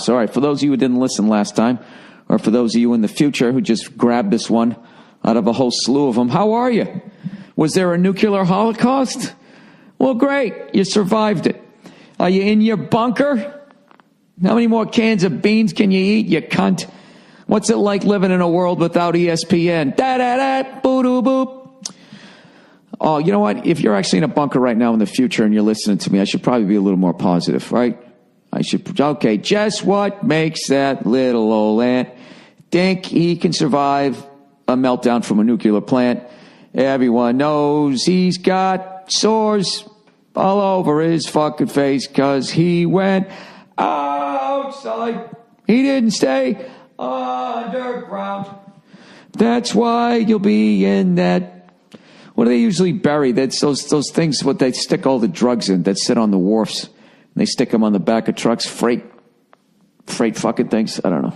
house. All right, for those of you who didn't listen last time, or for those of you in the future who just grabbed this one out of a whole slew of them, how are you? Was there a nuclear holocaust? Well, great. You survived it. Are you in your bunker? How many more cans of beans can you eat, you cunt? What's it like living in a world without ESPN? Da-da-da, boo-doo-boop. Oh, you know what? If you're actually in a bunker right now in the future and you're listening to me, I should probably be a little more positive, right? Okay, just what makes that little old ant think he can survive a meltdown from a nuclear plant? Everyone knows he's got sores all over his fucking face because he went outside. He didn't stay underground. That's why you'll be in that. What do they usually bury? That's those things what they stick all the drugs in that sit on the wharfs. And they stick them on the back of trucks, freight fucking things. I don't know.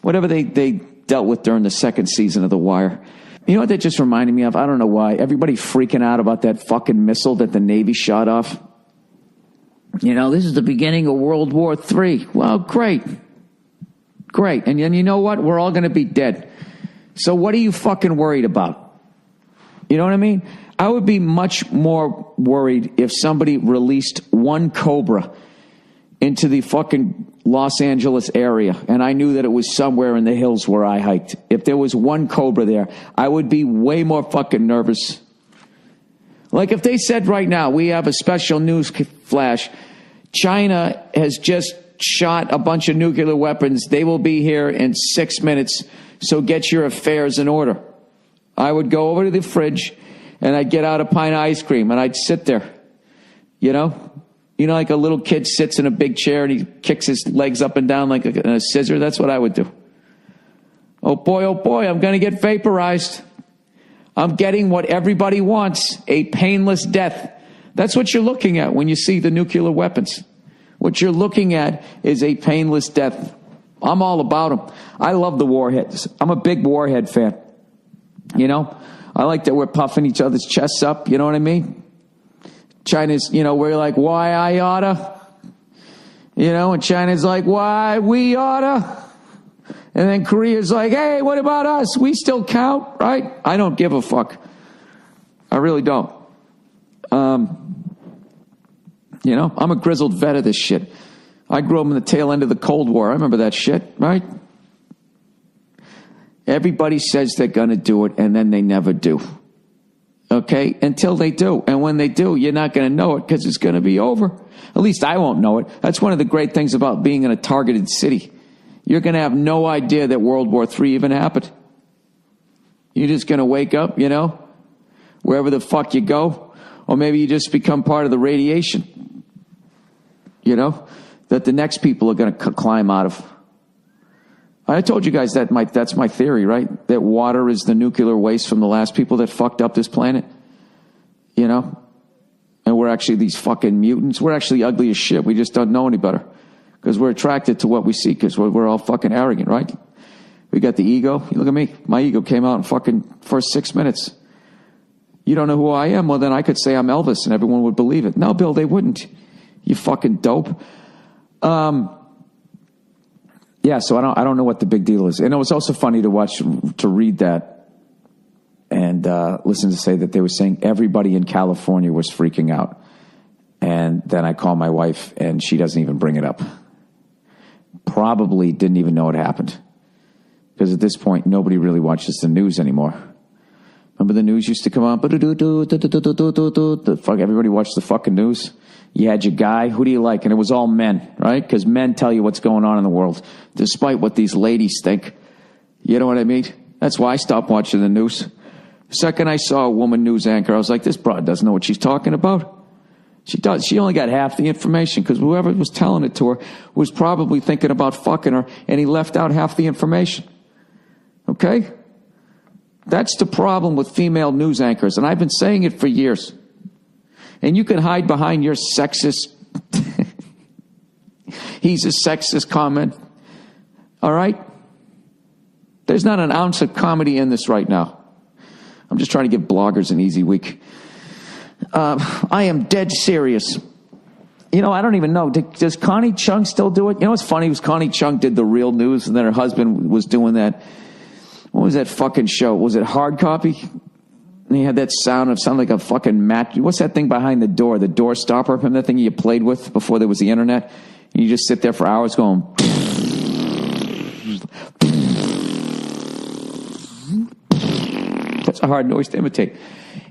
Whatever they dealt with during the second season of The Wire. You know what that just reminded me of? I don't know why. Everybody freaking out about that fucking missile that the Navy shot off. You know, this is the beginning of World War III. Well, great. And then you know what? We're all going to be dead. So what are you fucking worried about? You know what I mean? I would be much more worried if somebody released one Cobra into the fucking Los Angeles area and I knew that it was somewhere in the hills where I hiked. If there was one Cobra there, I would be way more fucking nervous. Like if they said right now, we have a special news flash. China has just shot a bunch of nuclear weapons. They will be here in 6 minutes. So get your affairs in order. I would go over to the fridge and I'd get out a pint of ice cream and I'd sit there, you know, like a little kid sits in a big chair and he kicks his legs up and down like a scissor. That's what I would do. Oh boy, I'm going to get vaporized. I'm getting what everybody wants, a painless death. That's what you're looking at when you see the nuclear weapons. What you're looking at is a painless death. I'm all about them. I love the warheads. I'm a big warhead fan. You know, I like that we're puffing each other's chests up. You know what I mean? China's, you know, we're like, why I oughta? You know, and China's like, why we oughta? And then Korea's like, hey, what about us? We still count, right? I don't give a fuck. I really don't. You know, I'm a grizzled vet of this shit. I grew up in the tail end of the Cold War. I remember that shit, right? Everybody says they're going to do it, and then they never do. Okay? Until they do. And when they do, you're not going to know it because it's going to be over. At least I won't know it. That's one of the great things about being in a targeted city. You're going to have no idea that World War III even happened. You're just going to wake up, you know, wherever the fuck you go. Or maybe you just become part of the radiation, you know, that the next people are going to climb out of. I told you guys that that's my theory, right? That water is the nuclear waste from the last people that fucked up this planet. You know? And we're actually these fucking mutants. We're actually ugly as shit. We just don't know any better. Because we're attracted to what we see because we're all fucking arrogant, right? We got the ego. You look at me. My ego came out in fucking first 6 minutes. You don't know who I am? Well, then I could say I'm Elvis and everyone would believe it. No, Bill, they wouldn't. You fucking dope. Yeah, so I don't know what the big deal is. And it was also funny to read that and listen to say that they were saying everybody in California was freaking out. And then I call my wife and she doesn't even bring it up. Probably didn't even know it happened. Because at this point, nobody really watches the news anymore. Remember the news used to come on? Everybody watched the fucking news. You had your guy. Who do you like? And it was all men, right? Because men tell you what's going on in the world, despite what these ladies think. You know what I mean? That's why I stopped watching the news. The second I saw a woman news anchor, I was like, this broad doesn't know what she's talking about. She does. She only got half the information because whoever was telling it to her was probably thinking about fucking her, and he left out half the information. Okay? That's the problem with female news anchors, and I've been saying it for years. And you can hide behind your sexist, he's a sexist comment. All right? There's not an ounce of comedy in this right now. I'm just trying to give bloggers an easy week. I am dead serious. You know, I don't even know. Does Connie Chung still do it? You know what's funny was Connie Chung did the Real News, and then her husband was doing that. What was that fucking show? Was it Hard Copy? And he had that sound like a fucking match. What's that thing behind the door stopper? Remember that thing you played with before there was the internet? And you just sit there for hours going. That's a hard noise to imitate.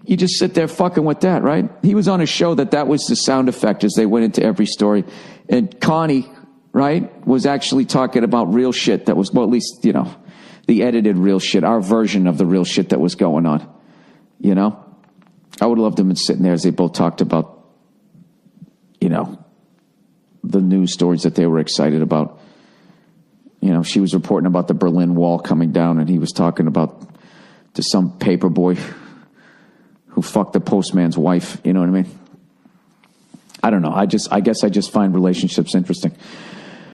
You just sit there fucking with that, right? He was on a show that was the sound effect as they went into every story. And Connie, right, was actually talking about real shit that was, well, at least, you know, the edited real shit, our version of the real shit that was going on. You know? I would have loved them sitting there as they both talked about, you know, the news stories that they were excited about. You know, she was reporting about the Berlin Wall coming down, and he was talking about to some paper boy who fucked the postman's wife. You know what I mean? I don't know. I guess I just find relationships interesting.